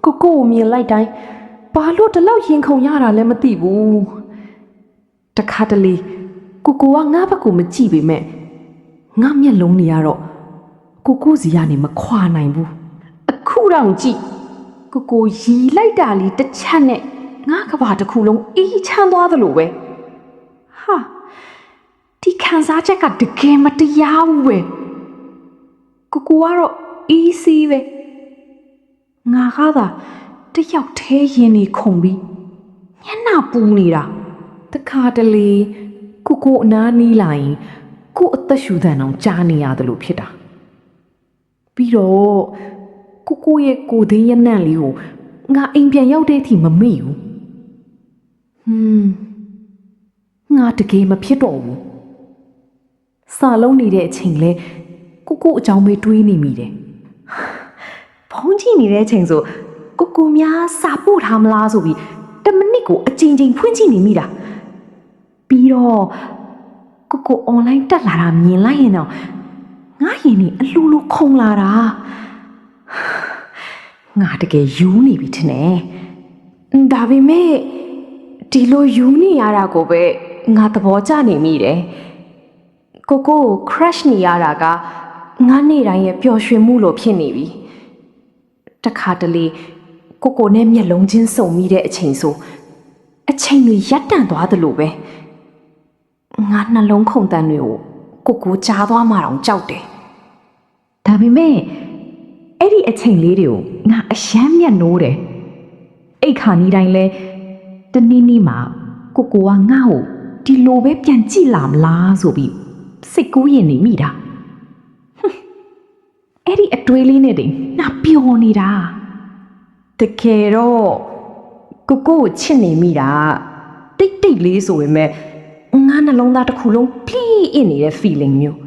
ကိုမြင်လိုက်တိုင်းဘာလို့ဒီလောက်ရင်ခုန်ရတာလဲမသိဘူးတခါတလေကိုကငါ့ဘက်ကိုမကြည့်ပေမဲ့ငါမျက်လုံးတွေကတော့ကိုစီကနေမခွာနိုင်ဘူးအခုတော့ကြည့်ကိုရီလိုက်တာလीတစ်ချက်နဲ့ငါကဘာတစ်ခုလုံးအေးချမ်းသွားသလိုပဲဟာဒီခံစားချက်ကတကယ်မတရားဘူးပဲကိုကတော့အေးစီးပဲငါကသာတယောက်သေးရင်နေခုန်ပြီးမျက်နှာပူနေတာတခါတလေကိုအနားနီးလာရင်ကိုအသက်ရှူသံအောင်ကြားနေရတယ်လို့ဖြစ်တာပြီးတော့ကိုရဲ့ကိုသိန်းရနံ့လေးကိုငါအိမ်ပြန်ရောက်တဲ့အထိမမေ့ဘူးငါတကယ်မဖြစ်တော့ဘူးစာလုံးနေတဲ့အချိန်လဲကိုအကြောင်းပဲတွေးနေမိတယ်ဖုန်းကြည့်နေတဲ့အချိန်ဆိုကိုများစာပို့ထားမလားဆိုပြီး10မိနစ်ကိုအချိန်ချင်းဖွင့်ကြည့်နေမိတာပြီးတော့ကိုအွန်လိုင်းတက်လာတာမြင်လိုက်ရင်တော့ငါရင်နေအလိုလိုခုန်လာတာငါတကယ်ယူနေပြီထင်တယ်ဒါပေမဲ့ဒီလိုယူနေရတာကိုပဲငါသဘောကျနေမိတယ်ကို crush နေရတာကငါနေ့တိုင်းရဲ့ပျော်ရွှင်မှုလိုဖြစ်နေပြီတခါတလေကိုနဲ့မျက်လုံးချင်းစုံမိတဲ့အချိန်ဆိုအချိန်တွေရပ်တန့်သွားသလိုပဲငါနှလုံးခုန်တန်တွေကိုကြားသွားမှတောင်ကြောက်တယ်ဒါပေမဲ့အဲ့ဒီအချိန်လေးတွေကိုငါအယမ်းမျက်နှိုးတယ်အိတ်ခါနီးတိုင်းလဲတနည်းနည်းမှာကိုကငါ့ကိုဒီလိုပဲပြန်ကြည့်လာမလားဆိုပြီးစိတ်ကူးရင်နေမိတာအဲ့ဒီအတွေးလေးနဲ့တင်ငါပျော်နေတာတကယ်တော့ကိုချစ်နေမိတာတိတ်လေးဆိုပေမဲ့ငါနှလုံးသားတစ်ခုလုံးပြည့်အင်းနေတဲ့ feeling မျိုး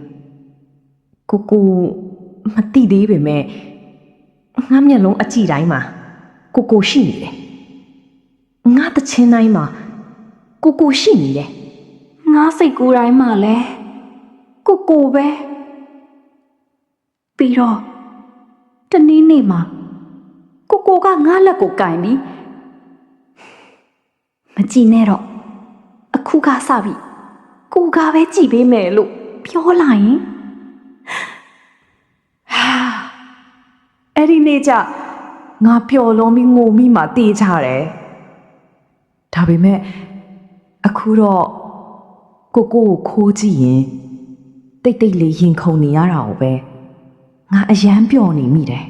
ကိုမသိသေးပေမဲ့ငါမျက်လုံးအကြည့်တိုင်းမှာကိုရှိနေတယ်ငါတချင်းတိုင်းမှာကိုရှိနေတယ်ငါစိတ်ကူးတိုင်းမှာလဲကိုပဲပြီးတော့တနေ့နေ့မှာကိုကငါလက်ကိုကင်ပြီးမကြည့်နဲ့တော့အခုကစပြီကိုကပဲကြည့်ပေးမယ်လို့ပြောလာရင်အဲ့ဒီနေ့ကျငါပျော်လုံးပြီးငိုမိမှတေးချတယ်ဒါပေမဲ့အခုတော့ကိုခိုးကြည့်ရင်တိတ်လေးရင်ခုန်နေရတာကိုပဲငါအယမ်းပျော်နေမိတယ်